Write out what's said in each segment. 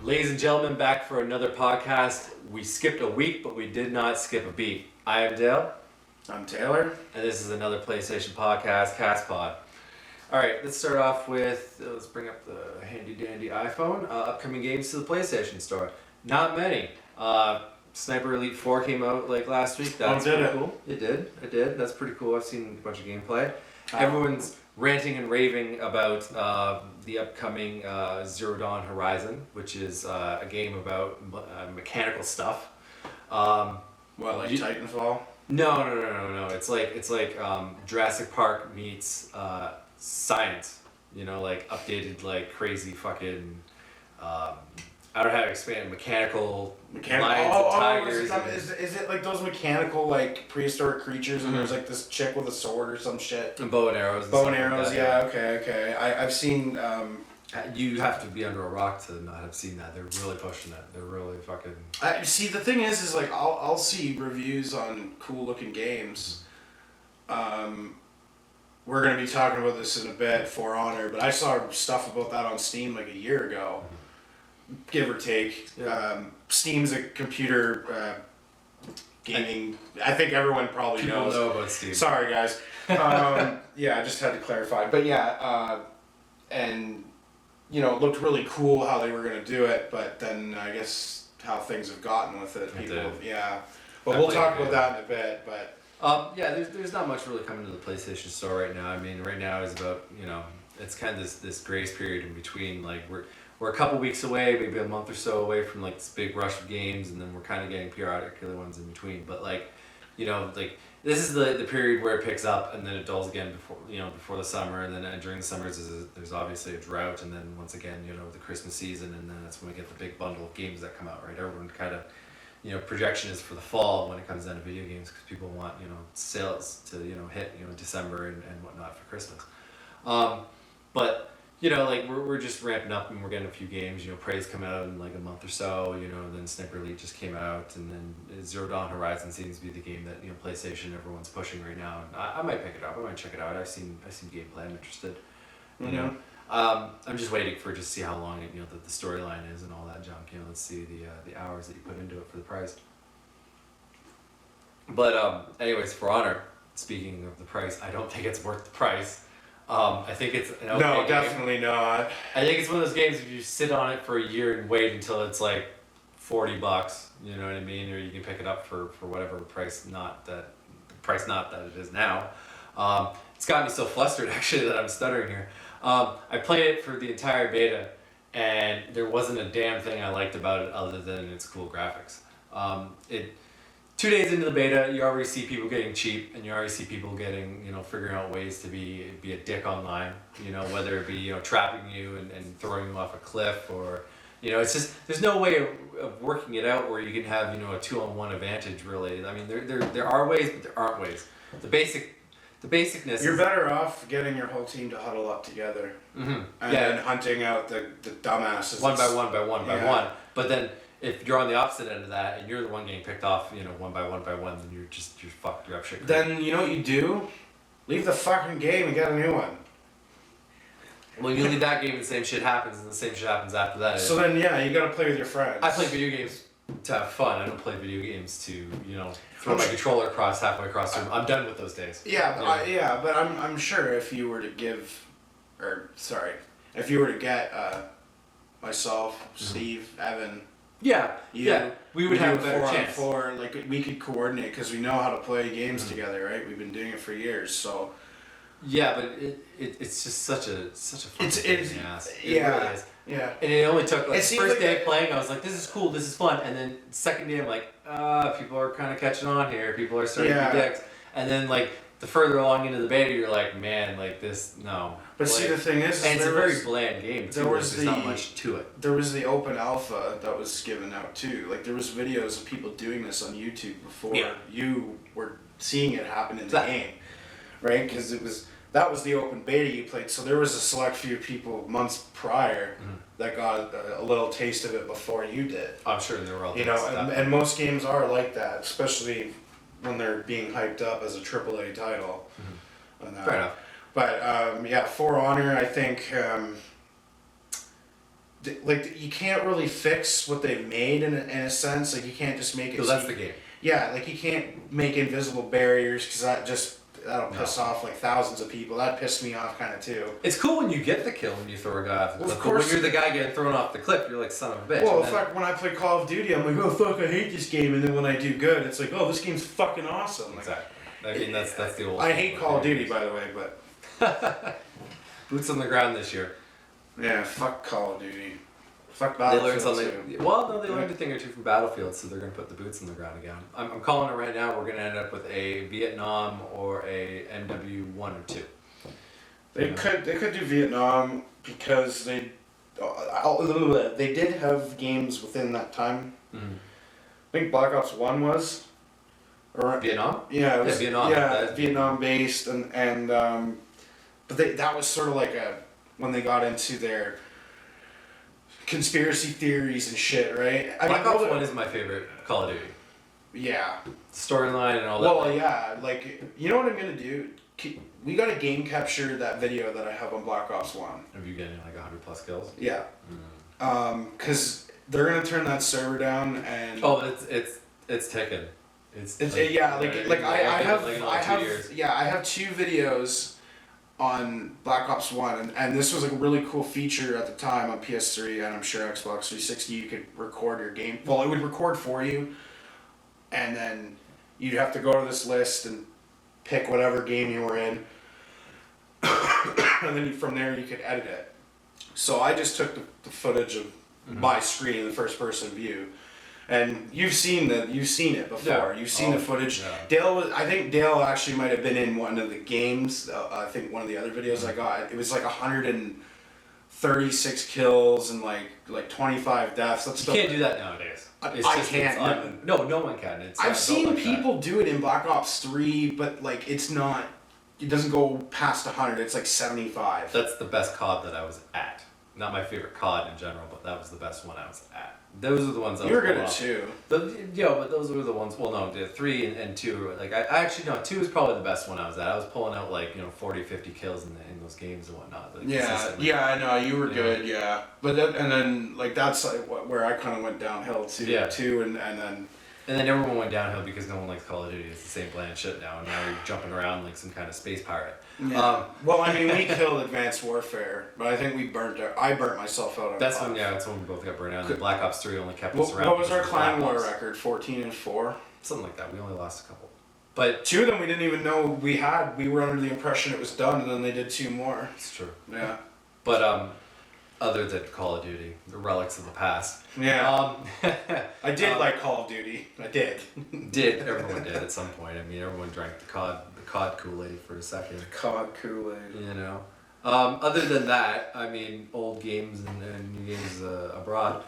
Ladies and gentlemen, back for another podcast. We skipped a week, but we did not skip a beat. I am Dale. I'm Taylor. And this is another PlayStation podcast, CastPod. Alright, let's start off with, let's bring up the handy dandy iPhone. Upcoming games to the PlayStation Store. Not many. Sniper Elite 4 came out like last week. That's pretty cool. It did. That's pretty cool. I've seen a bunch of gameplay. Everyone's ranting and raving about the upcoming Zero Dawn Horizon, which is a game about mechanical stuff. Titanfall? No. It's like Jurassic Park meets science. You know, like updated, like crazy fucking. I don't know how to explain it. Mechanical lions and tigers. Is it like those mechanical like prehistoric creatures and there's like this chick with a sword or some shit? And bow and arrows. Like that, Okay. I've seen. You have to be under a rock to not have seen that. They're really pushing it. They're really fucking. See, the thing is like I'll see reviews on cool looking games. We're gonna be talking about this in a bit, For Honor, but I saw stuff about that on Steam like a year ago. Give or take. Yeah. Steam's a computer gaming. I think everyone probably People knows. know about Steam. Sorry, guys. I just had to clarify. But and it looked really cool how they were going to do it. But then I guess how things have gotten with it. But we'll talk about that in a bit. But there's not much really coming to the PlayStation Store right now. I mean, right now is about it's kind of this grace period in between. Like we're a couple weeks away, maybe a month or so away from like this big rush of games, and then we're kind of getting periodic killer ones in between. But this is the period where it picks up, and then it dulls again before the summer, and then during the summers there's obviously a drought, and then once again the Christmas season, and then that's when we get the big bundle of games that come out, right? Everyone kind of projection is for the fall when it comes down to video games because people want sales to hit December and whatnot for Christmas, but. We're just ramping up and we're getting a few games. Prey's coming out in like a month or so. And then Sniper Elite just came out, and then Zero Dawn Horizon seems to be the game that PlayStation everyone's pushing right now. And I might pick it up. I might check it out. I've seen gameplay. I'm interested. I'm just waiting for just see how long the storyline is and all that junk. Let's see the hours that you put into it for the price. But anyways, For Honor. Speaking of the price, I don't think it's worth the price. I think it's an okay no, game. definitely not. I think it's one of those games if you sit on it for a year and wait until it's like $40, you know what I mean, or you can pick it up for whatever price not that it is now. It's got me so flustered actually that I'm stuttering here. I played it for the entire beta, and there wasn't a damn thing I liked about it other than its cool graphics. 2 days into the beta, you already see people getting cheap, and you already see people getting, figuring out ways to be a dick online, whether it be, trapping you and throwing you off a cliff, or, it's just, there's no way of working it out where you can have, a 2-on-1 advantage, really. I mean, there are ways, but there aren't ways. The basicness You're better off getting your whole team to huddle up together. Mm-hmm. And then hunting out the dumbasses. One by one. But then, if you're on the opposite end of that and you're the one getting picked off, one by one, then you're fucked. You're up shit. Then you know what you do? Leave the fucking game and get a new one. Well, you leave that game and the same shit happens, and the same shit happens after that. So then, you gotta play with your friends. I play video games to have fun. I don't play video games to, throw my controller halfway across the room. I'm done with those days. But I'm sure if you were to get myself, Steve, Evan. We would have a better chance. We could coordinate because we know how to play games together, right? We've been doing it for years, so. Yeah, but it's just such a fun pain in the ass. It really is. Yeah. And it only took first day playing, I was like, this is cool, this is fun, and then second day I'm like, people are kind of catching on here, people are starting to be dicks, and then the further along into the beta, you're like, man, this, no. But see, the thing is, and it's a very bland game, too. There's not much to it. There was the open alpha that was given out, too. There was videos of people doing this on YouTube before you were seeing it happen in the game, right? Because that was the open beta you played. So there was a select few people months prior that got a little taste of it before you did. I'm sure there were all and most games are like that, especially when they're being hyped up as a AAA title. Fair enough. But For Honor, I think like you can't really fix what they've made in a sense. Like you can't just make it. So that's the game. Yeah, like you can't make invisible barriers because that'll piss off like thousands of people. That pissed me off kind of too. It's cool when you get the kill when you throw a guy off the cliff. Of course. But when you're the guy getting thrown off the cliff, you're like, son of a bitch. Well, fuck, when I play Call of Duty, I'm like, oh fuck, I hate this game. And then when I do good, it's like, oh, this game's fucking awesome. Like, exactly. I mean, that's the old. I hate Call of Duty, by the way, but boots on the ground this year. yeah, fuck Call of Duty. Fuck They learned Battlefield something. too. Well, no, they learned a thing or two from Battlefield, so they're gonna put the boots on the ground again. I'm calling it right now. We're gonna end up with a Vietnam or a MW1 or 2. They could do Vietnam because they did have games within that time. Mm-hmm. I think Black Ops 1 was. Or, Vietnam? Yeah, it was, Vietnam. Yeah, Vietnam based and but that was sort of like when they got into their conspiracy theories and shit, right? Black Ops 1 is my favorite Call of Duty. Yeah. Storyline and all that. Well, yeah, like you know what I'm gonna do? We gotta game capture that video that I have on Black Ops 1. Have you getting like 100+ kills? Yeah. Cause they're gonna turn that server down and. Oh, it's ticking. It's like, yeah, like I have years. yeah, I have 2 videos on Black Ops 1 and this was like a really cool feature at the time on PS3 and I'm sure Xbox 360 you could record your game. Well, it would record for you and then you'd have to go to this list and pick whatever game you were in and then from there you could edit it. So I just took the footage of my screen, the first person view. And you've seen it before. Yeah. You've seen the footage. Yeah. I think Dale actually might have been in one of the games. I think one of the other videos I got. It was like 136 kills and like 25 deaths. That's You can't do that nowadays. I can't. No one can. I've seen people do it in Black Ops 3, but like it's not. It doesn't go past 100. It's like 75. That's the best COD that I was at. Not my favorite COD in general, but that was the best one I was at. Those are the ones I was You were good pulling at off. 2. But those were the ones. Well, no, the 3 and 2 were like I actually no 2 is probably the best one I was at. I was pulling out like 40, 50 kills in those games and whatnot. Like, Yeah, I know you were good. Yeah, but then like that's like where I kind of went downhill too. Yeah. Too, and then. And then everyone went downhill because no one likes Call of Duty. It's the same bland shit now, and now you're jumping around like some kind of space pirate. Yeah. Well, I mean, we killed Advanced Warfare, but I think I burnt myself out. That's when we both got burned out. And Black Ops 3 only kept us around. What was our because clan war Black Ops. record? 14-4. Something like that. We only lost a couple. But 2 of them we didn't even know we had. We were under the impression it was done, and then they did 2 more. it's true. Yeah. But other than Call of Duty, the relics of the past. Yeah. I did like Call of Duty. I did. Everyone did at some point. I mean, everyone drank the COD Kool-Aid for a second. COD Kool-Aid. Other than that, I mean, old games and new games abroad.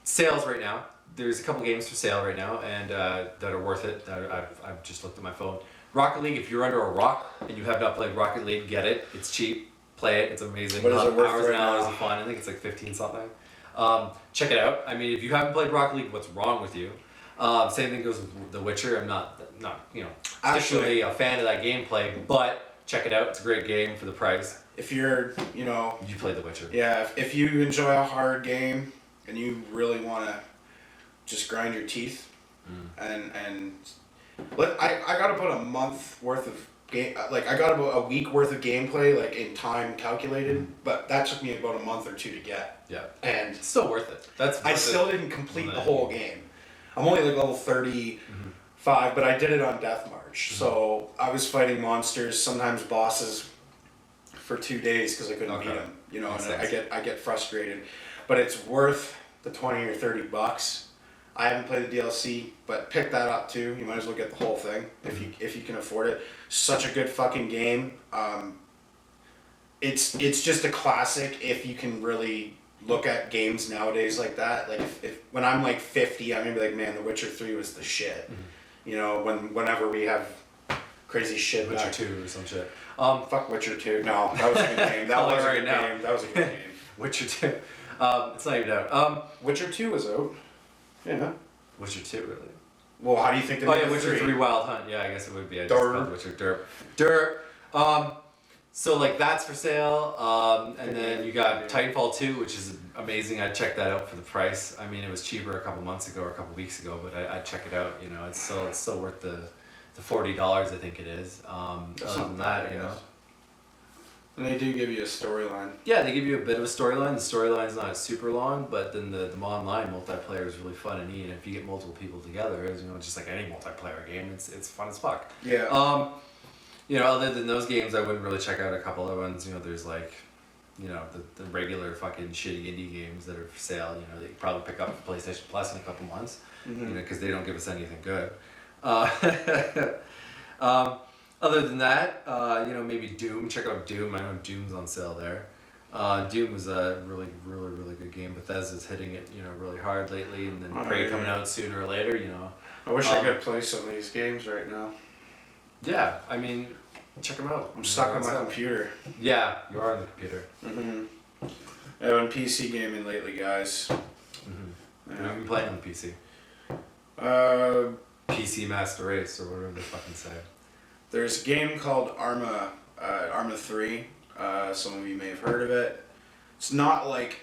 Sales right now. There's a couple games for sale right now, and that are worth it. I've just looked at my phone. Rocket League. If you're under a rock and you have not played Rocket League, get it. It's cheap. Play it. It's amazing. What is it worth hours right and hours now? of fun. I think it's like 15 something. Check it out. I mean, if you haven't played Rocket League, what's wrong with you? Same thing goes with The Witcher. I'm not particularly a fan of that gameplay, but check it out. It's a great game for the price. If you're, You played The Witcher. Yeah, if you enjoy a hard game and you really want to just grind your teeth, I got about a month worth of game, like I got about a week worth of gameplay, like in time calculated, but that took me about a month or 2 to get. Yeah. And It's still worth it. I still didn't complete the whole game. I'm only like level 35, but I did it on Death March. So I was fighting monsters, sometimes bosses, for 2 days because I couldn't beat them. Makes And sense. I get frustrated, but it's worth the 20 or 30 bucks. I haven't played the DLC, but pick that up too. You might as well get the whole thing if you can afford it. Such a good fucking game. It's just a classic if you can really look at games nowadays like that. Like if when I'm like 50, I'm gonna be like, man, The Witcher 3 was the shit. Whenever we have crazy shit. Witcher 2 or some shit. Fuck Witcher 2. No, that was a good game. That was a good game. That was a good game. Witcher 2. It's not even out. Witcher 2 was out. Yeah. Witcher 2, really? Well, how do you think they Oh made yeah, the Witcher 3? 3 Wild Hunt. Yeah, I guess it would be. I just Derp. called Witcher Derp. So like that's for sale, and then you got Titanfall 2, which is amazing. I checked that out for the price. I mean, it was cheaper a couple months ago or a couple weeks ago, but I'd check it out. You know, it's still worth the $40, I think it is. Other than that, you know. And they do give you a storyline. Yeah, they give you a bit of a storyline. The storyline's not super long, but then the online multiplayer is really fun and neat. And if you get multiple people together, as you know, just like any multiplayer game, it's fun as fuck. Yeah. You know, other than those games, I wouldn't really check out a couple other ones. You know, there's like, you know, the regular fucking shitty indie games that are for sale. You know, that you probably pick up for PlayStation Plus in a couple months. Mm-hmm. You know, because they don't give us anything good. Other than that, you know, maybe Doom. Check out Doom. I know Doom's on sale there. Doom was a really good game. Bethesda's hitting it, you know, really hard lately, and then Prey coming out sooner or later. You know. I wish I could play some of these games right now. Yeah, I mean, check them out. I'm stuck on my computer. Yeah, you are on the computer. Mm-hmm. I've been PC gaming lately, guys. Mm-hmm. Yeah. What have you been playing on the PC? PC Master Race, or whatever they fucking say. There's a game called Arma 3. Some of you may have heard of it. It's not like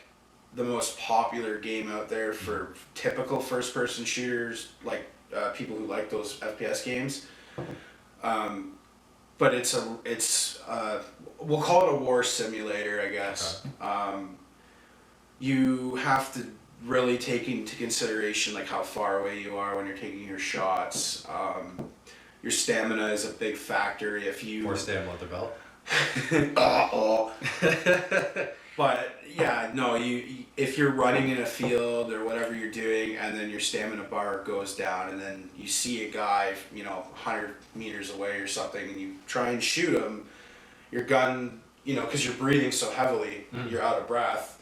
the most popular game out there for typical first-person shooters, like people who like those FPS games. But it's we'll call it a war simulator, I guess. Okay. You have to really take into consideration like how far away you are when you're taking your shots. Your stamina is a big factor. If you more stamina at the belt. But yeah, no, you if you're running in a field or whatever you're doing, and then your stamina bar goes down, and then you see a guy, you know, 100 meters away or something, and you try and shoot him, your gun, you know, because you're breathing so heavily, you're out of breath,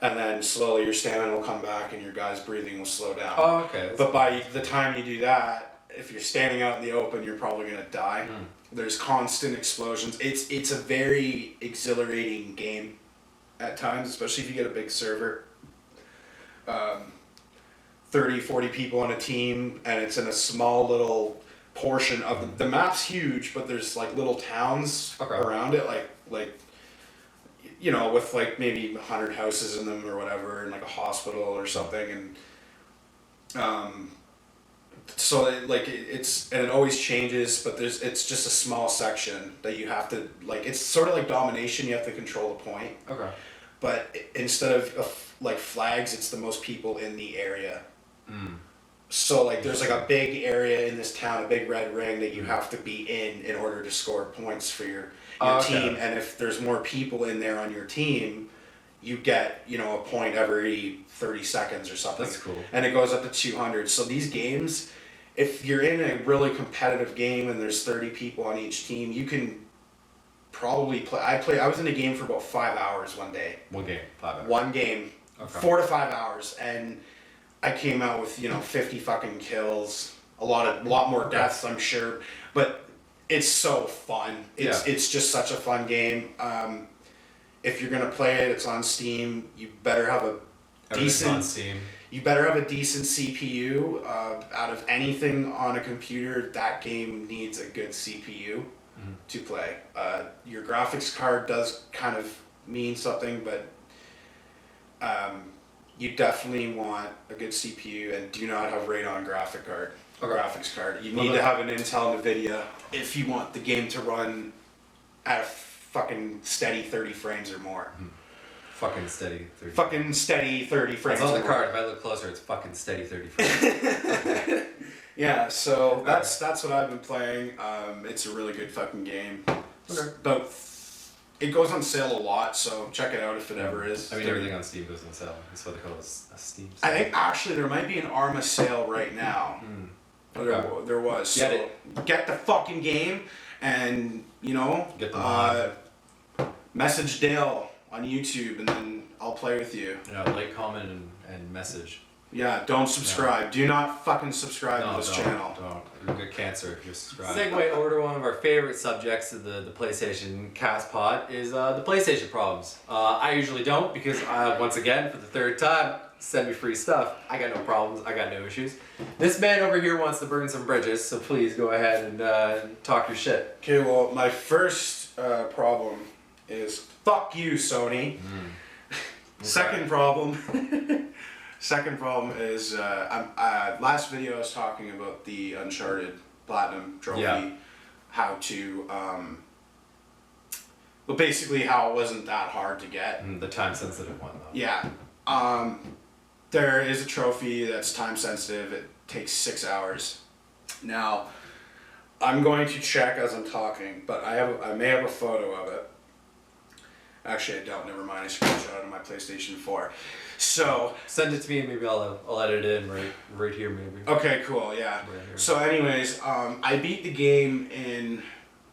and then slowly your stamina will come back, and your guy's breathing will slow down. Oh, okay. But by the time you do that, if you're standing out in the open, you're probably gonna die. There's constant explosions. It's a very exhilarating game at times, especially if you get a big server. 30, 40 people on a team, and it's in a small little portion of the map's huge, but there's like little towns around it, like you know, with like maybe 100 houses in them or whatever, and like a hospital or something, and so it always changes, but it's just a small section that you have to, like, it's sort of like domination, you have to control the point. Okay. But instead of like flags, it's the most people in the area. So like there's like a big area in this town, a big red ring that you have to be in order to score points for your team, and if there's more people in there on your team, you get, you know, a point every 30 seconds or something. That's cool. And it goes up to 200. So these games, if you're in a really competitive game and there's 30 people on each team, you can probably play. I was in a game for about 5 hours one day. One game, 5 hours. One game, 4 to 5 hours, and I came out with, you know, 50 fucking kills, a lot more deaths, I'm sure, but it's so fun. It's just such a fun game. If you're gonna play it, it's on Steam. You better have a decent CPU. Out of anything on a computer, that game needs a good CPU to play. Your graphics card does kind of mean something, but you definitely want a good CPU, and do not have Radeon graphics card. You need to have an Intel NVIDIA if you want the game to run at a fucking steady 30 frames or more. Fucking steady 30. Fucking steady 30 frames. It's on the card. If I look closer, it's fucking steady 30 frames. Yeah, so that's what I've been playing. It's a really good fucking game. Okay. It goes on sale a lot, so check it out if it ever is. I mean, everything on Steam goes on sale. That's what they call it, a Steam sale. I think actually there might be an Arma sale right now. There was. So get the fucking game, and you know, get the mod. Message Dale on YouTube, and then I'll play with you. Yeah, like, comment, and message. Yeah, don't subscribe. No. Do not fucking subscribe to this channel. Don't. You'll get cancer if you subscribe. Segue over to one of our favorite subjects of the PlayStation CastPod is the PlayStation problems. I usually don't, because once again, for the third time, send me free stuff. I got no problems. I got no issues. This man over here wants to burn some bridges, so please go ahead and talk your shit. Okay, well, my first problem is fuck you, Sony. Okay. Second problem. Second problem is last video I was talking about the Uncharted Platinum Trophy. Yeah. How to but basically how it wasn't that hard to get. The time sensitive one though. Yeah. There is a trophy that's time sensitive. It takes 6 hours. Now, I'm going to check as I'm talking, but I may have a photo of it. Actually, I don't. Never mind. I screenshot it on my PlayStation 4. So Send it to me and maybe I'll edit it in right here maybe. okay, cool. Yeah. Right here. So, anyways, I beat the game in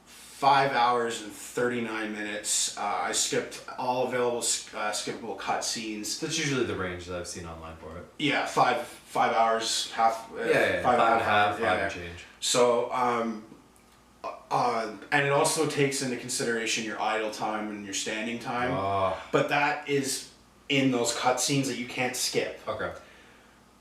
5 hours and 39 minutes. I skipped all available skippable cutscenes. That's usually the range that I've seen online for it. Yeah, 5 hours, half. Yeah, 5 and a half, hours, yeah. 5 and change. So, and it also takes into consideration your idle time and your standing time. But that is in those cutscenes that you can't skip. Okay.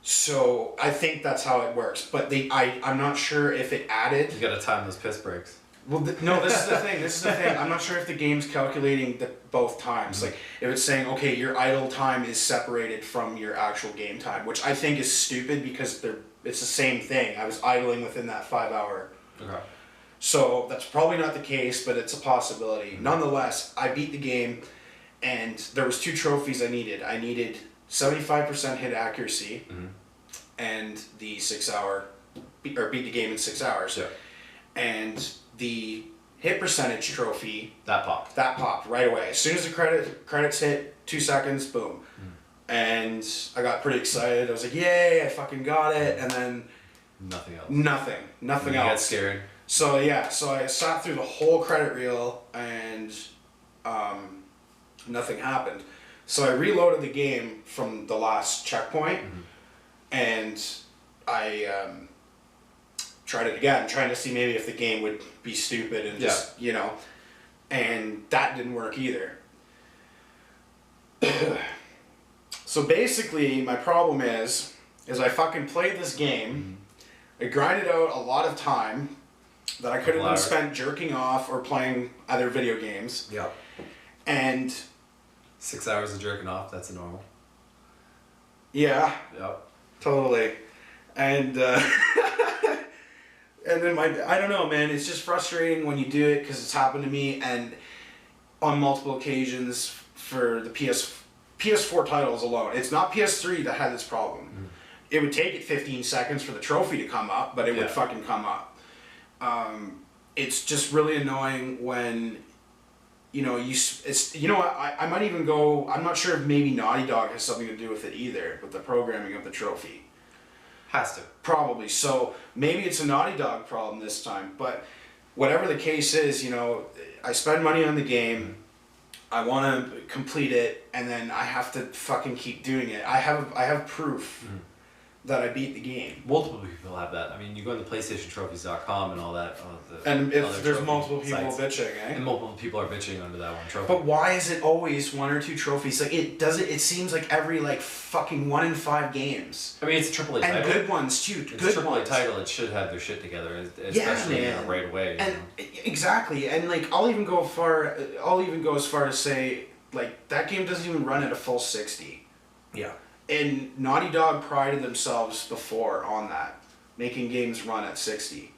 So I think that's how it works. But I'm not sure if it added. You gotta time those piss breaks. Well, no, this is the thing. This is the thing. I'm not sure if the game's calculating both times. Like, if it's saying, okay, your idle time is separated from your actual game time, which I think is stupid because it's the same thing. I was idling within that 5 hour. Okay. So that's probably not the case, but it's a possibility. Nonetheless, I beat the game, and there was 2 trophies I needed. I needed 75% hit accuracy, and the 6 hour, or beat the game in 6 hours. Yeah. And the hit percentage trophy That popped. right away. As soon as the credits hit, 2 seconds, boom. And I got pretty excited. I was like, yay, I fucking got it. And then Nothing else. nothing You else. get scared. So yeah, so I sat through the whole credit reel and nothing happened. So I reloaded the game from the last checkpoint and I tried it again, trying to see maybe if the game would be stupid and just, and that didn't work either. So basically my problem is I fucking played this game, I grinded out a lot of time that I could have been spent jerking off or playing other video games. Yep. And 6 hours of jerking off, that's normal. yeah, Yep. totally. And and then I don't know, man, it's just frustrating when you do it because it's happened to me and on multiple occasions for the PS4 titles alone. It's not PS3 that had this problem. It would take it 15 seconds for the trophy to come up, but it would fucking come up. It's just really annoying when, I might even go, I'm not sure if maybe Naughty Dog has something to do with it either, with the programming of the trophy. Has to. Probably. So maybe it's a Naughty Dog problem this time, but whatever the case is, I spend money on the game, I want to complete it, and then I have to fucking keep doing it. I have proof that I beat the game. Multiple people have that. I mean, you go on the PlayStationTrophies.com and all that. And if there's multiple people bitching, eh? And multiple people are bitching under that one trophy. But why is it always 1 or 2 trophies? Like it seems like every fucking 1 in 5 games. I mean, it's a AAA title. And good ones too. It's good a AAA ones. title. It should have their shit together, especially right away. And exactly, and I'll even go as far to say that game doesn't even run at a full 60. Yeah. And Naughty Dog prided themselves before on that, making games run at 60.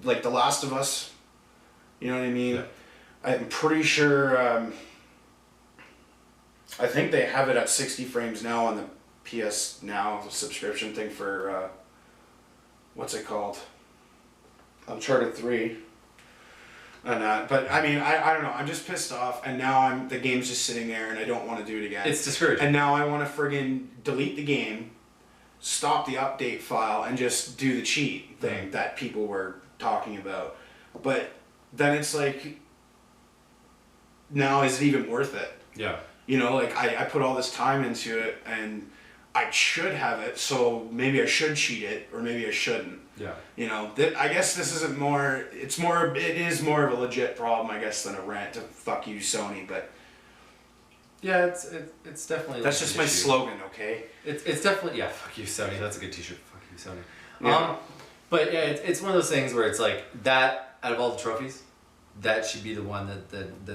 Like The Last of Us, you know what I mean? Yeah. I'm pretty sure, I think they have it at 60 frames now on the PS Now subscription thing for, what's it called? Uncharted 3. And but I mean, I don't know. I'm just pissed off, and now the game's just sitting there, and I don't want to do it again. It's discouraging. And now I want to friggin' delete the game, stop the update file, and just do the cheat thing that people were talking about. But then it's now is it even worth it? Yeah. I put all this time into it, and I should have it, so maybe I should cheat it, or maybe I shouldn't. Yeah. I guess this isn't more. It is more of a legit problem, I guess, than a rant to fuck you, Sony. But yeah, it's definitely. That's just my slogan, okay? It's definitely fuck you, Sony. That's a good T-shirt. Fuck you, Sony. Yeah. But yeah, it's one of those things where it's like that out of all the trophies, that should be the one that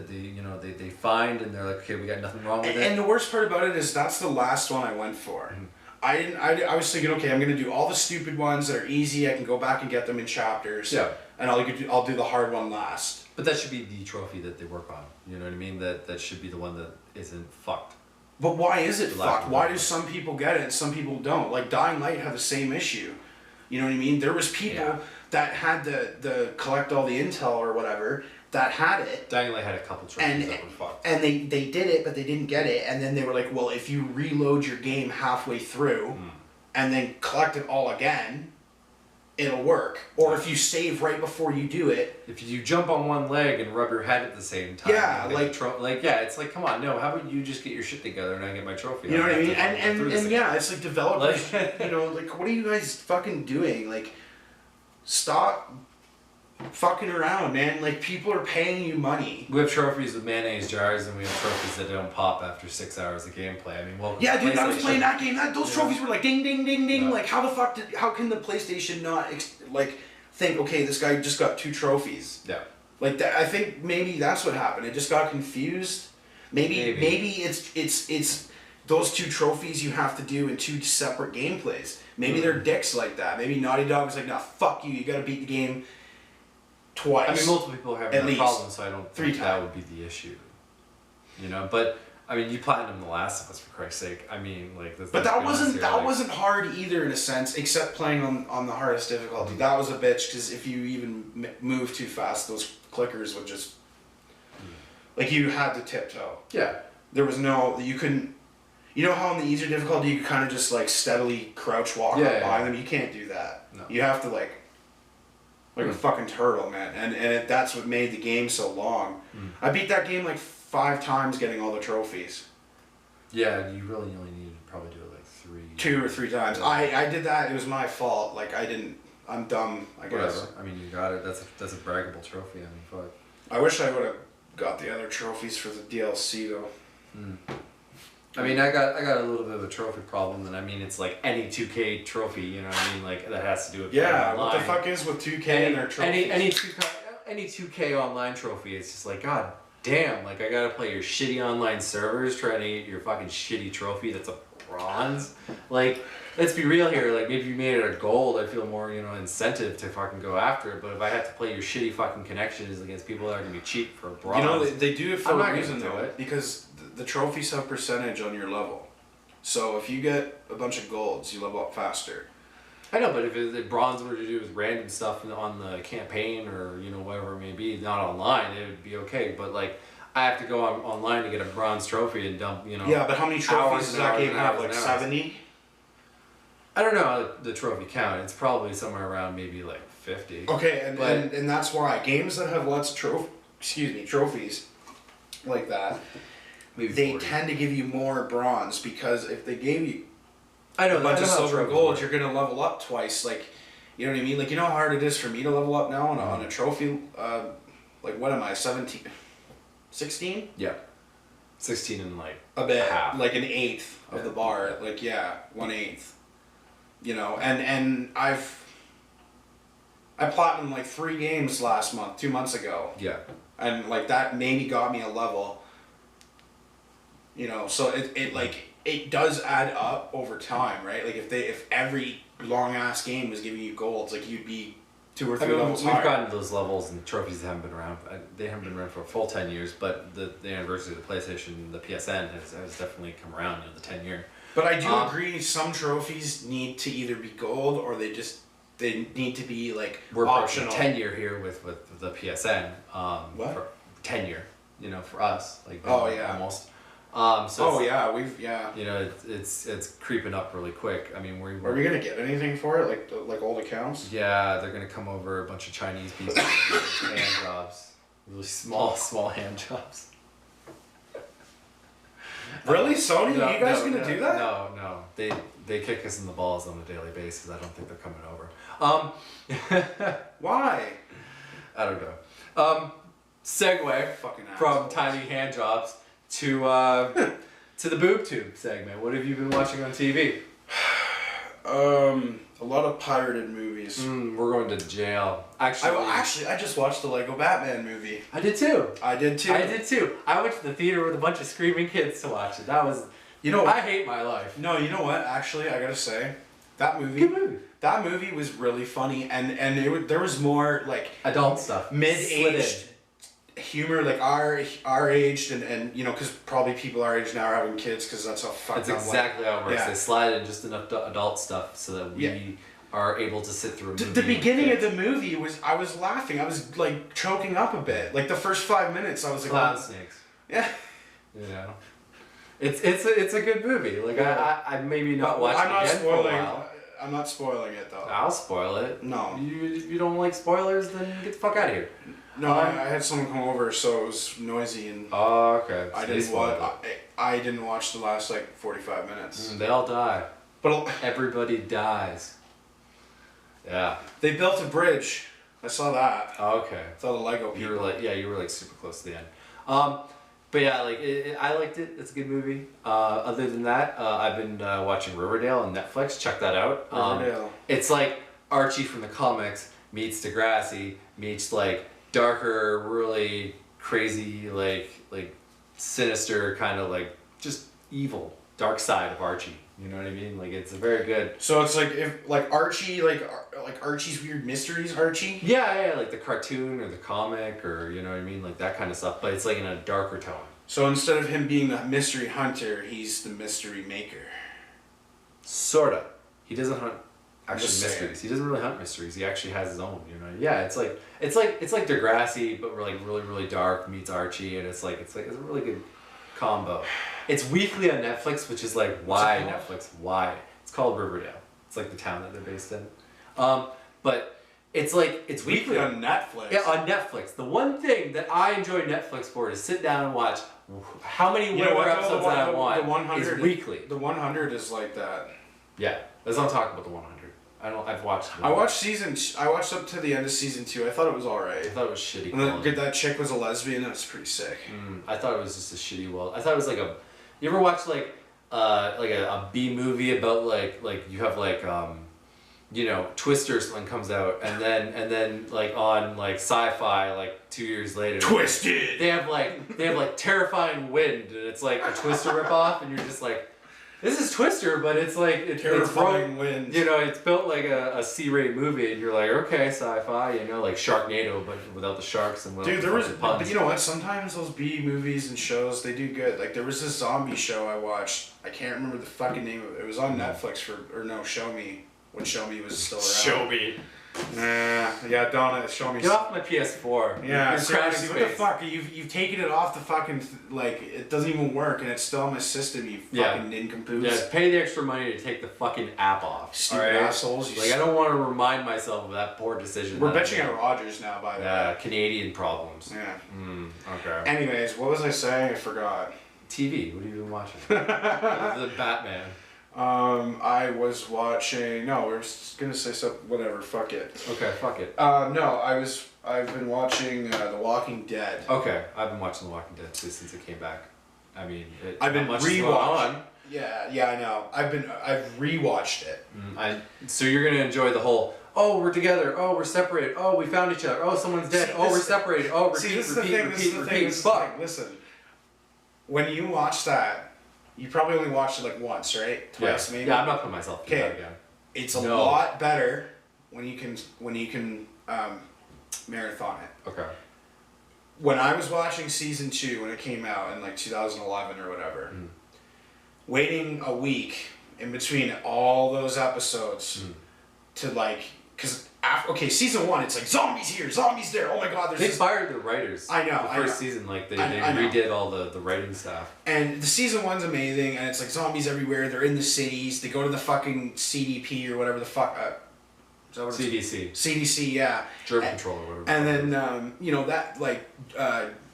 they, you know, they find and they're like, okay, we got nothing wrong with it. And the worst part about it is that's the last one I went for. Mm-hmm. I was thinking, okay, I'm gonna do all the stupid ones that are easy. I can go back and get them in chapters. Yeah. And I'll do the hard one last. But that should be the trophy that they work on. You know what I mean? That should be the one that isn't fucked. But why is it fucked? Why do better. some people get it and some people don't? Like Dying Light had the same issue. You know what I mean? There was people that had the collect all the intel or whatever that had it. Dying Light had a couple trophies that were fucked. And they did it, but they didn't get it. And then they were like, well, if you reload your game halfway through and then collect it all again, it'll work. Or if you save right before you do it. If you jump on one leg and rub your head at the same time. Yeah, it's like, come on, no, how about you just get your shit together and I get my trophy? You know what I mean? And yeah, it's like developers, Like- you know, like, what are you guys fucking doing? Like, stop fucking around, man. Like, people are paying you money. We have trophies with mayonnaise jars and we have trophies that don't pop after 6 hours of gameplay. I mean, well, Yeah, dude, I was PlayStation- playing that game. Those trophies were like ding, ding, ding, ding. Yeah. Like, how can the PlayStation not think, okay, this guy just got 2 trophies? Yeah. Like that, I think maybe that's what happened. It just got confused. Maybe it's those 2 trophies you have to do in 2 separate gameplays. Maybe they're dicks like that. Maybe Naughty Dog was like, nah, fuck you. You got to beat the game twice. I mean, multiple people are having At that least. problem, so I don't 3 think that would be the issue. You know, but I mean, you platinum The Last of Us, for Christ's sake. I mean, like, But that wasn't hard either in a sense, except playing on the hardest difficulty. That was a bitch because if you even move too fast, those clickers would just like you had to tiptoe. Yeah. There was you couldn't. You know how in the easier difficulty you could kind of just like steadily crouch walk Yeah, up yeah. behind them. You can't do that. No. You have to like a fucking turtle, man. And that's what made the game so long. I beat that game like 5 times getting all the trophies. Yeah, you really only need to probably do it like 3. 2 or 3 times. I did that. It was my fault. Like I didn't. I'm dumb. I guess. Whatever. I mean, you got it. That's a braggable trophy. I mean, fuck. I wish I would have got the other trophies for the DLC though. I mean, I got a little bit of a trophy problem, and I mean, it's like any 2K trophy. You know what I mean? Like that has to do with Yeah. playing What the online. fuck is with 2K and their trophies? Any 2K online trophy, it's just like, god damn, like I gotta play your shitty online servers trying to get your fucking shitty trophy that's a bronze. Like, let's be real here, like maybe you made it a gold, I feel more, you know, incentive to fucking go after it, but if I have to play your shitty fucking connections against people that are gonna be cheap for a bronze. You know, they do it for I'm not a gonna reason do though, it. because the trophies have percentage on your level. So if you get a bunch of golds, you level up faster. I know, but if bronze were to do with random stuff on the campaign or, you know, whatever it may be, not online, it would be okay. But, like, I have to go online to get a bronze trophy and dump, you know. Yeah, but how many trophies does and that hours game and have? hours Like and hours. 70? I don't know the trophy count. It's probably somewhere around maybe, like, 50. Okay, But- and that's why games that have lots of trophies like that, Maybe they 40. tend to give you more bronze, because if they gave you I know, a bunch I know of how silver and trophies gold, work. you're gonna level up twice. Like, you know what I mean? Like, you know how hard it is for me to level up now on a trophy? Like, what am I, 17? 16? Yeah. 16 and, like, A bit. half. Like an eighth of the bar. Like, yeah, 1/8. You know, and I platinumed like 3 games last month, 2 months ago. Yeah. And like that maybe got me a level. You know, so it does add up over time, right? Like if every long ass game was giving you golds, like you'd be 2 or 3 I mean, levels we've higher. gotten to those levels and trophies haven't been around. They haven't been around for a full 10 years, but the anniversary of the PlayStation, the PSN, has definitely come around, you know, the 10 year. But I do agree, some trophies need to either be gold or they need to be like We're approaching optional. 10 year here with the PSN. What? For 10 year, you know, for us. Like, Oh, yeah. Almost. So Oh it's, yeah. you know, it's creeping up really quick. I mean, Are we gonna get anything for it? Like old accounts? yeah, they're gonna come over a bunch of Chinese people and hand jobs, really small hand jobs. Really, Sony? No, you guys no, gonna no, do that? No. They kick us in the balls on a daily basis. I don't think they're coming over. Why? I don't know. Segue Fucking from assholes. tiny hand jobs to the boob tube segment. What have you been watching on TV? A lot of pirated movies. We're going to jail. Actually, I just watched the Lego Batman movie. I did too. I did too. I went to the theater with a bunch of screaming kids to watch it. That was, I hate my life. No, you know what? Actually, I gotta say, that movie. Good movie. That movie was really funny, and there was more like adult stuff, mid-aged humor, like our aged, and because probably people our age now are having kids because that's how fucked up. That's exactly how it works. Yeah. They slide in just enough adult stuff so that we are able to sit through a movie. The beginning of the movie I was laughing. I was like choking up a bit. Like the first 5 minutes, I was like, cloud snakes. Yeah. Yeah. It's a good movie. Like I maybe not watch it again for a while. I'm not spoiling it though. I'll spoil it. No. If you don't like spoilers, then get the fuck out of here. No, I had someone come over, so it was noisy, and oh, okay. So I didn't watch the last 45 minutes. They all die. But everybody dies. Yeah. They built a bridge. I saw that. Okay. I saw the Lego people. You were super close to the end. But yeah, I liked it. It's a good movie. Other than that, I've been watching Riverdale on Netflix. Check that out. Riverdale. It's like Archie from the comics meets Degrassi meets darker, really crazy, sinister kind of just evil, dark side of Archie. You know what I mean? It's a very good. So it's if Archie, like Archie's Weird Mysteries, Archie. Yeah, like the cartoon or the comic or you know what I mean, that kind of stuff. But it's in a darker tone. So instead of him being the mystery hunter, he's the mystery maker. Sorta. He doesn't hunt mysteries. He doesn't really hunt mysteries. He actually has his own. You know. Yeah, it's like Degrassi, but we're really really dark meets Archie, and it's a really good combo. It's weekly on Netflix, which is why Netflix? Why? It's called Riverdale. It's the town that they're based in. But it's weekly on Netflix. Yeah, on Netflix. The one thing that I enjoy Netflix for is sit down and watch how many episodes that I want. The 100 is weekly. The 100 is like that. Yeah, let's not talk about the 100. I've watched. I watched up to the end of season 2. I thought it was alright. I thought it was shitty. And that chick was a lesbian. That was pretty sick. I thought it was just a shitty world. I thought it was You ever watch a B movie about you have Twister or something comes out and then on Sci-Fi 2 years later Twisted. They have Terrifying Wind and it's a Twister ripoff and you're just this is Twister, but it's Terrifying Wind. It's built like a C-rate movie, and you're okay, sci-fi, Sharknado, but without the sharks and without the puns. But you know what? Sometimes those B movies and shows they do good. There was this zombie show I watched. I can't remember the fucking name of it. It was on Netflix Show Me when Show Me was still around. Show Me. Nah, yeah, Donna, Show Me. Get off my PS4. Yeah, seriously, what the fuck? You've taken it off the fucking it doesn't even work, and it's still on my system. You fucking nincompoops. Yeah, pay the extra money to take the fucking app off. Stupid assholes. I don't want to remind myself of that poor decision. We're bitching at Rogers now, by the way. Canadian problems. Yeah. Okay. Anyways, what was I saying? I forgot. TV. What have you been watching? The Batman. I was watching. No, we're just gonna say something. Whatever. Fuck it. Okay. Fuck it. No, I've been watching The Walking Dead. Okay, I've been watching The Walking Dead since it came back. I mean, I've been rewatching. Yeah, I know. I've rewatched it. So you're gonna enjoy the whole. Oh, we're together. Oh, we're separated. Oh, we found each other. Oh, someone's dead. We're separated. Oh, repeat. Fuck. Listen, when you watch that. You probably only watched it once, right? Twice, maybe. Yeah, I'm not putting myself through that again. It's a lot better when you can marathon it. Okay. When I was watching season 2 when it came out in 2011 or whatever, waiting a week in between all those episodes to because season 1 it's zombies here, zombies there. Oh my god, they fired the writers. I know. The first season, they redid all the writing stuff. And the season 1's amazing, and it's zombies everywhere. They're in the cities. They go to the fucking CDP or whatever the fuck. Is that what CDC. CDC, yeah. Germ control or whatever. And then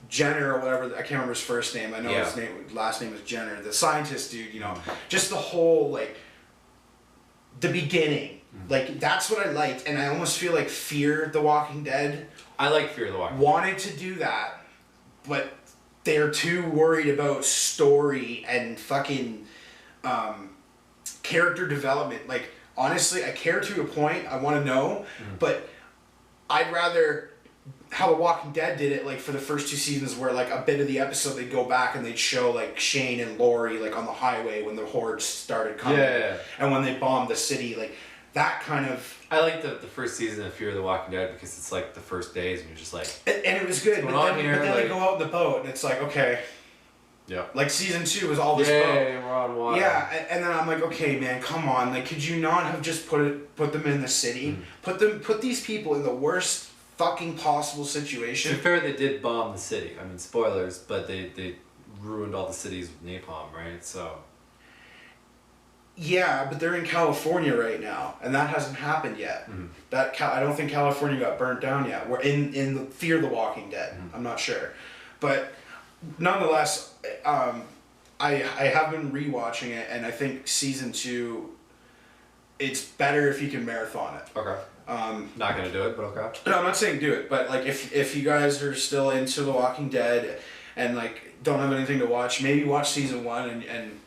Jenner or whatever. I can't remember his first name. I know his last name is Jenner. The scientist dude. Just the whole the beginning. That's what I liked, and I almost feel Fear the Walking Dead. I like Fear the Walking Dead. Wanted to do that, but they're too worried about story and fucking character development. honestly, I care to a point. I want to know, but I'd rather how The Walking Dead did it, like for the first 2 seasons, where like a bit of the episode they'd go back and they'd show like Shane and Lori like on the highway when the hordes started coming, and when they bombed the city, like that kind of. I like the first season of Fear of the Walking Dead because it's like the first days and you're just like. And it was good, but then they go out in the boat and it's like, okay. Yeah. Like season 2 was all this boat. Yeah, we're on water. Yeah, and then I'm like, okay, man, come on. Like, could you not have just put them in the city? Put these people in the worst fucking possible situation. To be fair, they did bomb the city. I mean, spoilers, but they ruined all the cities with napalm, right? So. Yeah, but they're in California right now, and that hasn't happened yet. I don't think California got burnt down yet. We're in the Fear the Walking Dead. I'm not sure, but nonetheless, I have been rewatching it, and I think season 2, it's better if you can marathon it. Okay. Not gonna do it, but okay. No, I'm not saying do it, but like if you guys are still into The Walking Dead and like don't have anything to watch, maybe watch season 1 and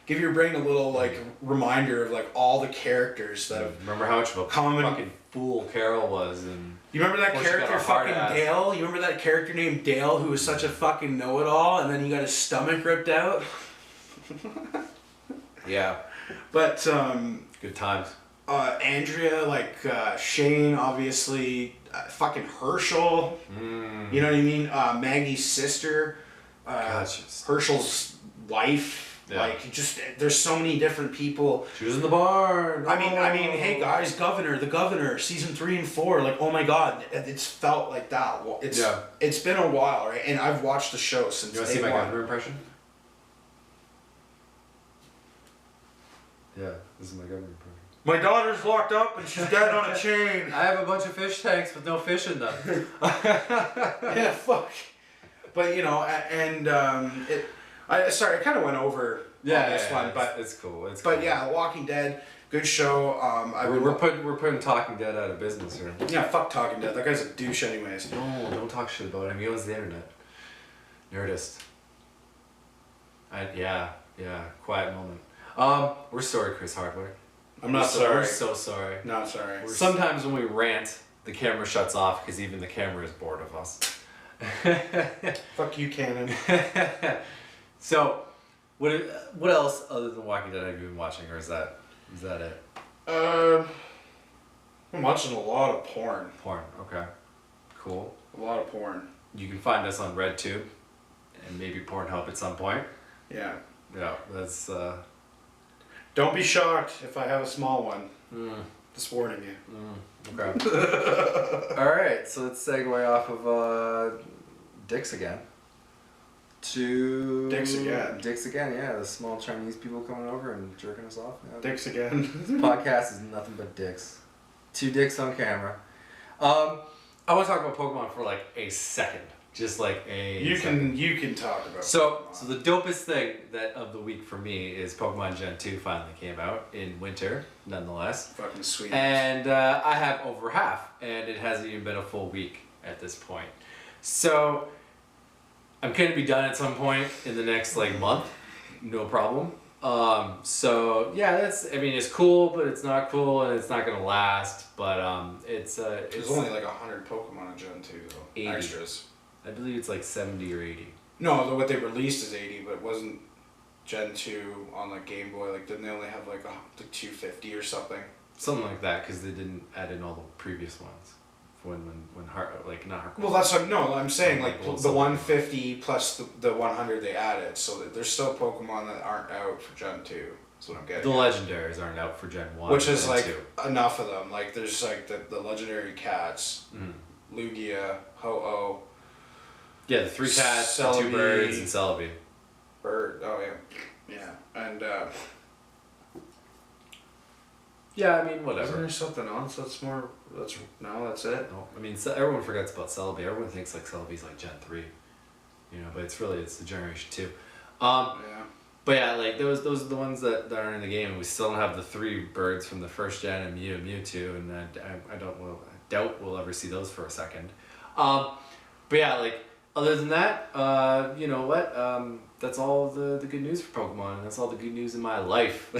give your brain a little like reminder of like all the characters that have. Remember how much of a fucking fool Carol was, and you remember that character fucking Dale? You remember that character named Dale who was such a fucking know-it-all, and then he got his stomach ripped out. Yeah. But good times. Andrea, like Shane, obviously, fucking Herschel. You know what I mean? Maggie's sister, Herschel's wife. Yeah. Like, just there's so many different people. She was in the barn. I mean, hey guys, the governor, season 3 and 4. Like, oh my god, it's felt like that. It's been a while, right? And I've watched the show since. You want to see my governor impression? Yeah, this is my governor impression. My daughter's locked up and she's dead on a chain. I have a bunch of fish tanks with no fish in them. Yeah, fuck. But you know, and I kind of went over on this one, but it's cool. But yeah, Walking Dead, good show. We're putting Talking Dead out of business here. Yeah, fuck Talking Dead. That guy's a douche, anyways. No, don't talk shit about him. He owns the internet. Nerdist. Quiet moment. We're sorry, Chris Hardwick. I'm not sorry. We're so sorry. Not sorry. Sometimes when we rant, the camera shuts off because even the camera is bored of us. Fuck you, Canon. So, what else other than Walking Dead have you been watching, or is that it? I'm watching a lot of porn. Porn, okay, cool. A lot of porn. You can find us on RedTube, and maybe Pornhub at some point. Yeah. Yeah, that's. Don't be shocked if I have a small one. Just warning you. Okay. All right, so let's segue off of dicks again. To Dicks again. Dicks again, yeah. The small Chinese people coming over and jerking us off. Yeah. Dicks again. This podcast is nothing but dicks. 2 dicks on camera. I want to talk about Pokemon for like a second. Just like a You can talk about So the dopest thing of the week for me is Pokemon Gen 2 finally came out in winter, nonetheless. Fucking sweet. And I have over half, and it hasn't even been a full week at this point. So I'm going to be done at some point in the next like month, no problem. So yeah, it's cool, but it's not cool, and it's not going to last. But it's there's only like 100 Pokemon in Gen 2 though. 80. Extras. I believe it's like 70 or 80. No, what they released is 80, but wasn't Gen 2 on like Game Boy? Like, didn't they only have like 250 or something? Something like that, because they didn't add in all the previous ones. When not Heart. Well, that's what I'm saying like the 150 plus the 100 they added, so that there's still Pokemon that aren't out for Gen 2. That's what I'm getting. The legendaries aren't out for Gen 1. Which is Gen like 2. Enough of them. Like there's like the legendary cats, Lugia, Ho-Oh. Yeah, the 3 cats, the 2 birds, and Celebi. Bird. Oh yeah, and. Yeah, I mean whatever. Isn't there something else that's more? That's it. No, I mean everyone forgets about Celebi. Everyone thinks like Celebi's like Gen 3, but it's the Generation 2. Yeah. But yeah, like those are the ones that aren't in the game, and we still don't have the 3 birds from the first gen and Mew and Mewtwo, and I doubt we'll ever see those for a second. But yeah, like Other than that, you know what? That's all the good news for Pokemon, and that's all the good news in my life.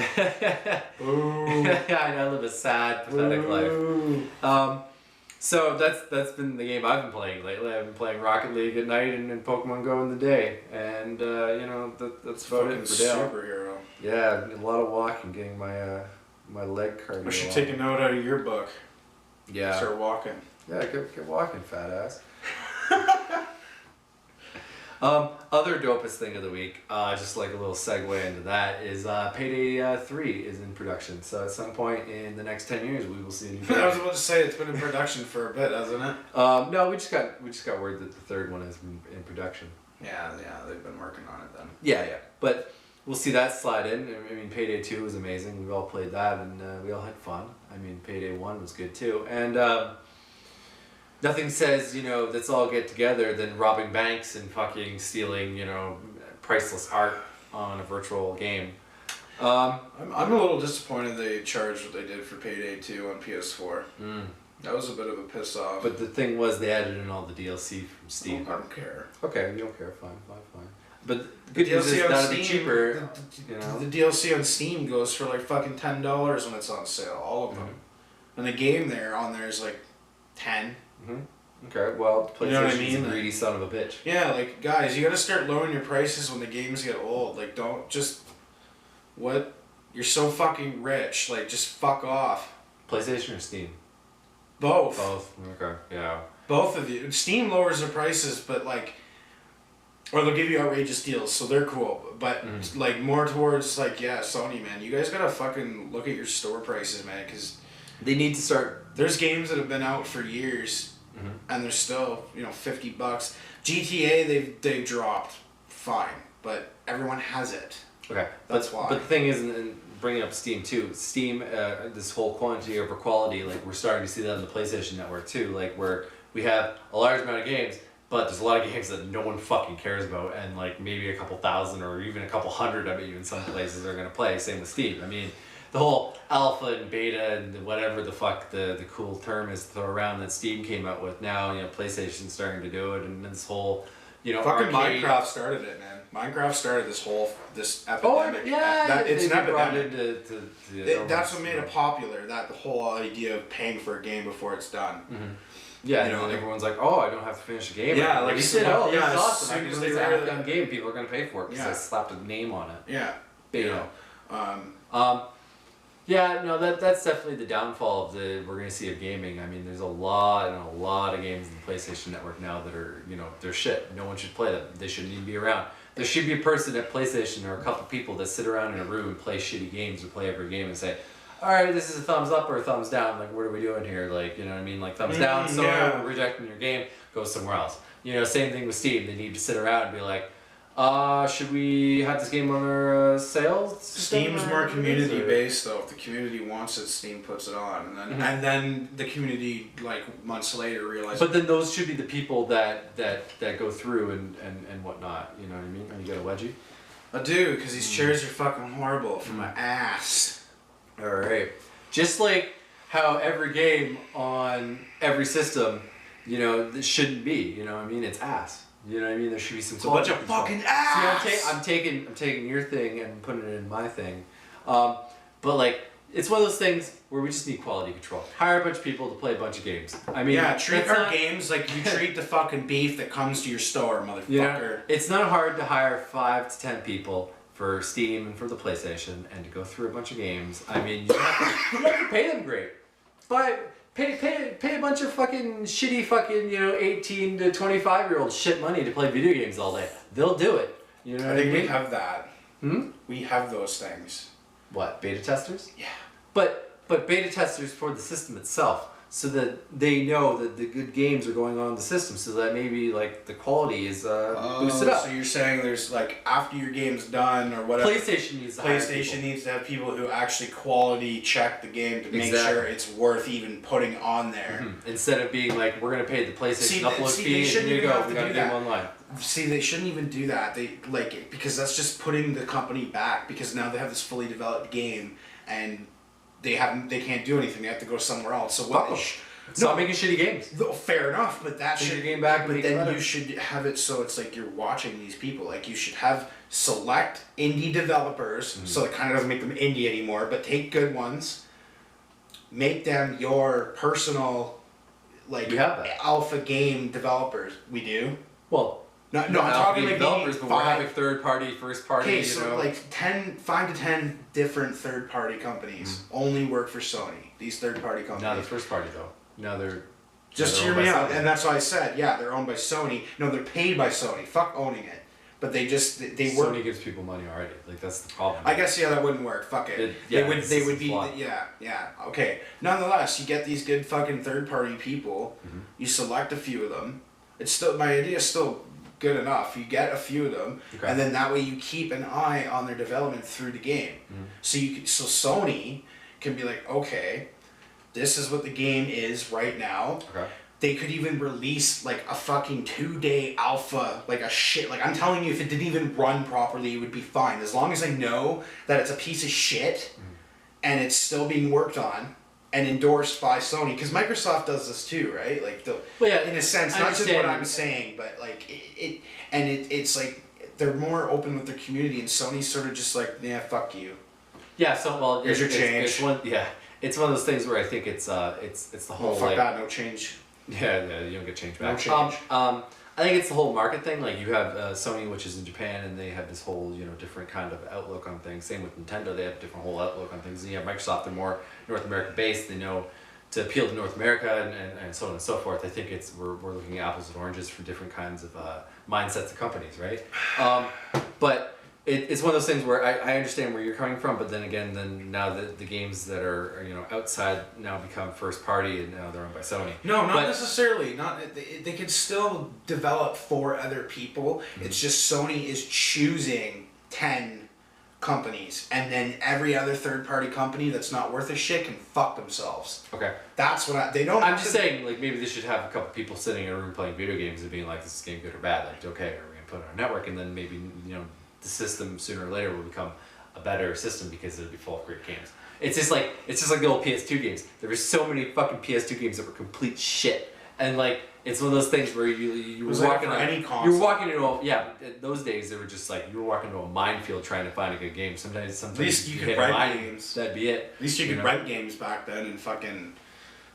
Ooh. I live a sad, pathetic life. So that's been the game I've been playing lately. I've been playing Rocket League at night and Pokemon Go in the day, and you know that's about it for Dale. Superhero. Yeah, a lot of walking, getting my leg cardio. I should on. take a note out of your book. Yeah. Start walking. Yeah, get walking, fat ass. Other dopest thing of the week, just like a little segue into that, is Payday 3 is in production. So at some point in the next 10 years, we will see a new game. I was about to say it's been in production for a bit, hasn't it? No, we just got word that the third one is in production. Yeah, they've been working on it then. Yeah. But we'll see that slide in. I mean, Payday 2 was amazing. We've all played that, and we all had fun. I mean, Payday 1 was good too. And nothing says, you know, let's all get together than robbing banks and fucking stealing, you know, priceless art on a virtual game. I'm a little disappointed they charged what they did for Payday 2 on PS4. That was a bit of a piss off. But the thing was, they added in all the DLC from Steam. I don't care. Okay, you don't care. Fine. But the good news is that'll be cheaper. You know? The DLC on Steam goes for like fucking $10 when it's on sale. All of them. And the game on there is like 10. Okay, well, PlayStation's You know what I mean? a greedy son of a bitch. Yeah, like, guys, you gotta start lowering your prices when the games get old. Like, don't just... What? You're so fucking rich. Like, just fuck off. PlayStation or Steam? Both. Both. Okay, yeah. Both of you. Steam lowers their prices, but like... Or they'll give you outrageous deals, so they're cool. But, like, more towards, like, yeah, Sony, man. You guys gotta fucking look at your store prices, man, because... They need to start... There's games that have been out for years... And they're still, you know, $50. GTA, they've dropped, fine, but everyone has it. Okay, that's why. But the thing is, and bringing up Steam too, Steam, this whole quantity over quality, like we're starting to see that on the PlayStation Network too, like where we have a large amount of games, but there's a lot of games that no one fucking cares about, and like maybe a couple thousand or even a couple hundred of it, even some places are gonna play. Same with Steam. I mean, the whole alpha and beta and whatever the fuck the cool term is to throw around that Steam came out with now, you know, PlayStation's starting to do it, and this whole, you know, fucking arcade... Minecraft started it, man. Minecraft started this epidemic. Oh yeah, it's an epidemic. That's what made it popular. That the whole idea of paying for a game before it's done. Yeah, you know, and everyone's like, oh, I don't have to finish the game. Yeah, like you said, oh, this is awesome. As I soon can as release they a were half-done game, people are gonna pay for it because I slapped a name on it. Yeah. Beta. Yeah, no, that's definitely the downfall of we're gonna see of gaming. I mean, there's a lot of games in the PlayStation Network now that are, you know, they're shit. No one should play them. They shouldn't even be around. There should be a person at PlayStation or a couple people that sit around in a room and play shitty games or play every game and say, all right, this is a thumbs up or a thumbs down. Like, what are we doing here? Like, you know what I mean? Like, thumbs down, so we're rejecting your game, go somewhere else. You know, same thing with Steam. They need to sit around and be like, should we have this game on our sales? Steam's more community based though. If the community wants it, Steam puts it on, and then the community like months later realizes. But then those should be the people that go through and whatnot. You know what I mean? And you got a wedgie? I do, because these chairs are fucking horrible for my ass. All right. Just like how every game on every system, you know, this shouldn't be. You know what I mean? It's ass. You know what I mean? There should be some. It's a bunch of fucking ass. See, I'm taking your thing and putting it in my thing, but like it's one of those things where we just need quality control. Hire a bunch of people to play a bunch of games. I mean, yeah, treat our games like you treat the fucking beef that comes to your store, motherfucker. Yeah, it's not hard to hire 5 to 10 people for Steam and for the PlayStation and to go through a bunch of games. I mean, you have to pay them great. Pay a bunch of fucking shitty fucking, you know, 18 to 25-year-olds shit money to play video games all day. They'll do it. You know what I mean? We have that. We have those things. What, beta testers? Yeah. But beta testers for the system itself, so that they know that the good games are going on the system, so that maybe like the quality is boosted up. So you're saying there's like after your game's done or whatever. PlayStation needs to have people who actually quality check the game to make sure it's worth even putting on there. Instead of being like, we're gonna pay the PlayStation upload fee and here you go, we got a game online. See, they shouldn't even do that. They because that's just putting the company back, because now they have this fully developed game and they can't do anything. They have to go somewhere else. So Stop making shitty games. Fair enough, but that Take should your game back. But Make it then better. you should have it so it's like you're watching these people. Like you should have select indie developers, so it kind of doesn't make them indie anymore. But take good ones, make them your personal, like We have that. alpha game developers. We do. Well, No, I'm talking like developers, but we're having 5. third party, first party. Okay, you so know. like 5 to 10 different third party companies only work for Sony. These third party companies. Now they're first party though. Now they're. Just they're hear owned me by out, Sony. and that's why I said, yeah, they're owned by Sony. No, they're paid by Sony. Fuck owning it, but they work. Sony gives people money already. Like that's the problem. I guess that wouldn't work. Fuck it. They would be flawed. yeah. Okay. Nonetheless, you get these good fucking third party people. You select a few of them. It's still my idea is still good enough. You get a few of them, Okay. and then that way you keep an eye on their development through the game. So Sony can be like, okay, this is what the game is right now. Okay. They could even release like a fucking 2-day alpha, like a shit. Like I'm telling you, if it didn't even run properly, it would be fine. As long as I know that it's a piece of shit and it's still being worked on and endorsed by Sony. Because Microsoft does this too, right? Like, in a sense, not just what I'm saying, but like it's like they're more open with their community, and Sony's sort of just like, yeah, fuck you. Yeah. So well, Here's your change. It's one. Yeah. It's one of those things where I think it's the whole Oh, fuck like. that, no change. Yeah, you don't get change back. No change. I think it's the whole market thing. Like you have Sony, which is in Japan, and they have this whole different kind of outlook on things. Same with Nintendo, they have a different whole outlook on things. And you have Microsoft, they're more North American based. They know to appeal to North America and so on and so forth. I think we're looking at apples and oranges for different kinds of mindsets of companies, right? But it's one of those things where I understand where you're coming from, but then again, now the games that are outside now become first party, and now they're owned by Sony. No, not necessarily. Not they could still develop for other people. It's just Sony is choosing 10 companies, and then every other third party company that's not worth a shit can fuck themselves. Okay. That's what they don't. I'm just saying, like maybe they should have a couple people sitting in a room playing video games and being like, "This is game good or bad?" Like, okay, are we gonna put it on our network, and then maybe the system sooner or later will become a better system because it'll be full of great games. It's just like the old PS2 games. There were so many fucking PS2 games that were complete shit, and like it's one of those things where you were walking you were walking into those days they were just like you were walking into a minefield trying to find a good game. Sometimes At least you could hit a rent mine, games. that'd be it. At least you could rent games back then and fucking.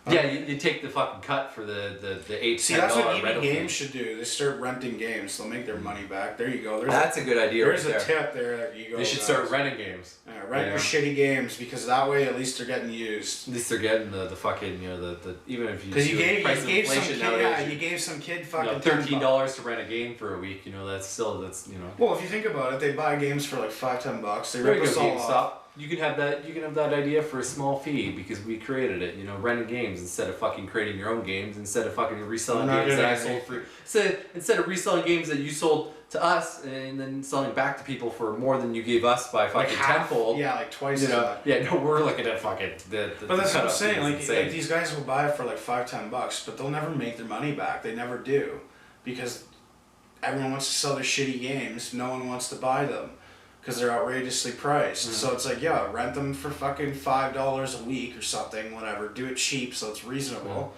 Yeah, you take the fucking cut for the $8. See, that's what rental EB fee. Games should do. They start renting games. They'll make their money back. There you go. That's a good idea. There's right a there. tip there. You go. They should guys. start renting games. Yeah, rent your shitty games because that way at least they're getting used. At least they're getting the fucking the even if you Because you do the price of gave some inflation kid, nowadays, you gave some kid fucking $13 to rent a game for a week. That's Well, if you think about it, they buy games for like $5-10. They there rip you us go, all off. GameStop. You can have that idea for a small fee because we created it. Renting games instead of fucking creating your own games, instead of fucking reselling games that I sold for. Instead of reselling games that you sold to us and then selling back to people for more than you gave us by fucking tenfold. Yeah, like twice as much. Yeah, no, we're looking at fucking But that's what I'm saying. Like these guys will buy it for like $5-10, but they'll never make their money back. They never do, because everyone wants to sell their shitty games. No one wants to buy them because they're outrageously priced. So it's like, yeah, rent them for fucking $5 a week or something. Whatever, do it cheap so it's reasonable.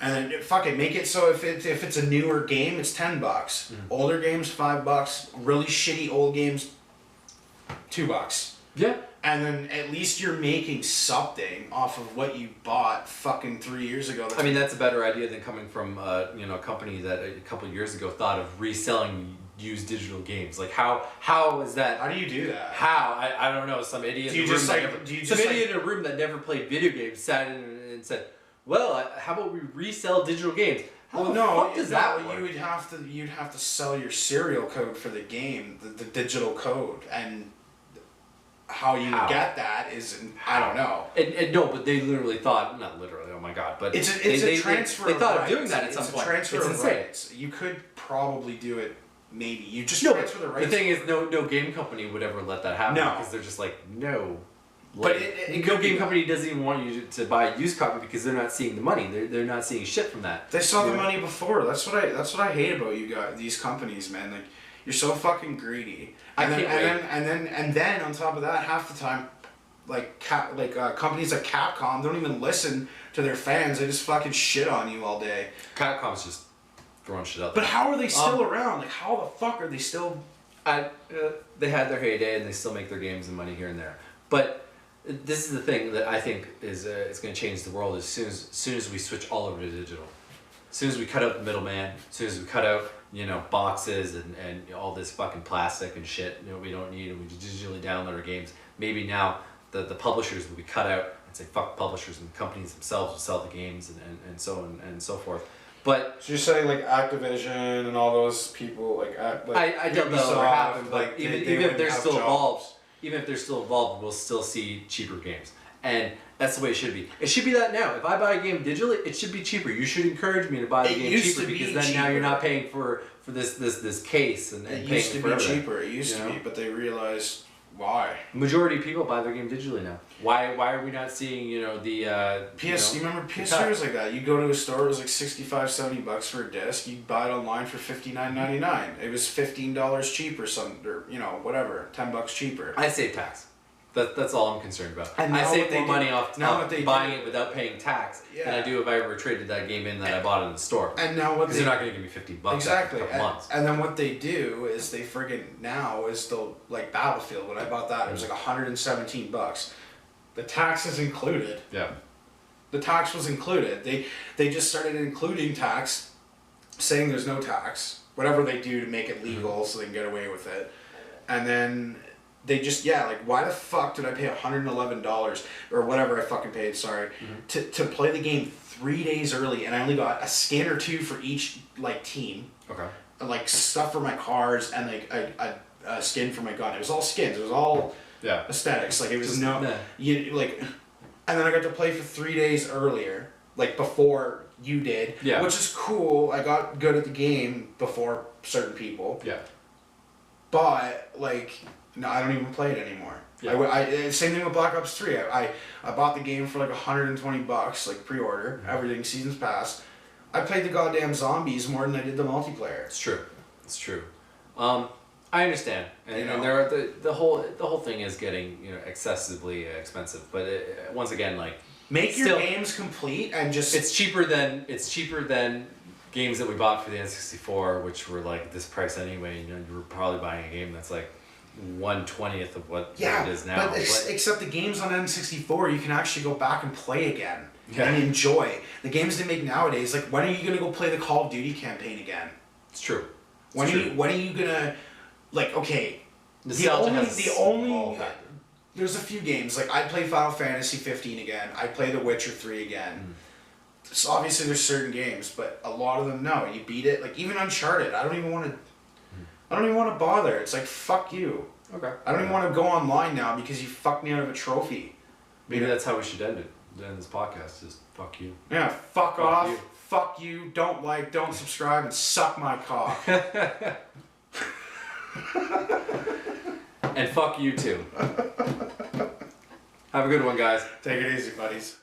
And then fuck it, make it so if it's a newer game, it's $10. Older games, $5. Really shitty old games, $2. Yeah. And then at least you're making something off of what you bought fucking 3 years ago. I mean, that's a better idea than coming from a company that a couple of years ago thought of reselling used digital games. Like how is that? How do you do that? How I don't know. Some idiot in a room in a room that never played video games sat in and said, "Well, how about we resell digital games?" How the fuck does that work? You'd have to sell your serial code for the game, the digital code, and how you get that is I don't know. And no, but they literally thought, not literally, oh my god, but it's a transfer. They thought of doing that at some point. Transfer it's of insane. rights. You could probably do it. Maybe you just no, transfer the rights. The thing is, no game company would ever let that happen because they're just like, no. Like, but no game company doesn't even want you to buy a used copy because they're not seeing the money. They're not seeing shit from that. They saw the money before. That's what I hate about you guys. These companies, man. Like you're so fucking greedy. And then on top of that, half the time, companies like Capcom don't even listen to their fans. They just fucking shit on you all day. Capcom's just throwing shit out But there. how are they still around? Like, how the fuck are they still? They had their heyday and they still make their games and money here and there. But this is the thing that I think is going to change the world as soon as we switch all over to digital. As soon as we cut out the middleman, as soon as we cut out boxes and all this fucking plastic and shit we don't need, and we digitally download our games. Maybe now the publishers will be cut out and say fuck publishers, and the companies themselves will sell the games and so on and so forth. But so you're saying like Activision and all those people I don't know what happened, but even if they're still involved, we'll still see cheaper games. And that's the way it should be. It should be that now. If I buy a game digitally, it should be cheaper. You should encourage me to buy the game cheaper because then now you're not paying for this case and it paying used to for be everything. cheaper. It used to be, but they realized why. Majority of people buy their game digitally now. Why are we not seeing the PS? You remember PS3 was like that. You go to a store, it was like $65-$70 for a disc. You buy it online for $59.99. It was $15 cheaper, or whatever, $10 cheaper. I save tax. That's all I'm concerned about. And I save what they more money off buying it without paying tax than I do if I ever traded that game in that I bought in the store. And now what they're not going to give me $50 exactly. after a couple months. And then what they do is they friggin' now is still like Battlefield. When I bought that, it was like $117. The tax is included. Yeah. The tax was included. They just started including tax, saying there's no tax. Whatever they do to make it legal so they can get away with it. And then they just, why the fuck did I pay $111 or whatever I fucking paid, to play the game 3 days early, and I only got a skin or two for each team. Okay. Like stuff for my cars and like a skin for my gun. It was all skins. It was all aesthetics. Like it was and then I got to play for 3 days earlier, like before you did. Yeah. Which is cool. I got good at the game before certain people. Yeah. But no, I don't even play it anymore. Yeah. Same thing with Black Ops 3. I bought the game for like $120, pre-order, everything, seasons passed. I played the goddamn zombies more than I did the multiplayer. It's true. I understand, and there are the whole thing is getting excessively expensive. But once again, make your games complete and just it's cheaper than games that we bought for the N64, which were like this price anyway. You were probably buying a game that's like 1/20th of what it is now. But except the games on N64, you can actually go back and play again and enjoy. The games they make nowadays, when are you gonna go play the Call of Duty campaign again? It's true. When are you gonna okay? The only there's a few games I'd play Final Fantasy 15 again. I'd play The Witcher 3 again. So obviously there's certain games, but a lot of them no. You beat it. Even Uncharted, I don't even want to bother. It's fuck you. Okay. I don't even want to go online now because you fucked me out of a trophy. Maybe that's how we should end it. End this podcast. Just fuck you. Yeah, fuck off. You. Fuck you. Don't subscribe, and suck my cock. And fuck you too. Have a good one, guys. Take it easy, buddies.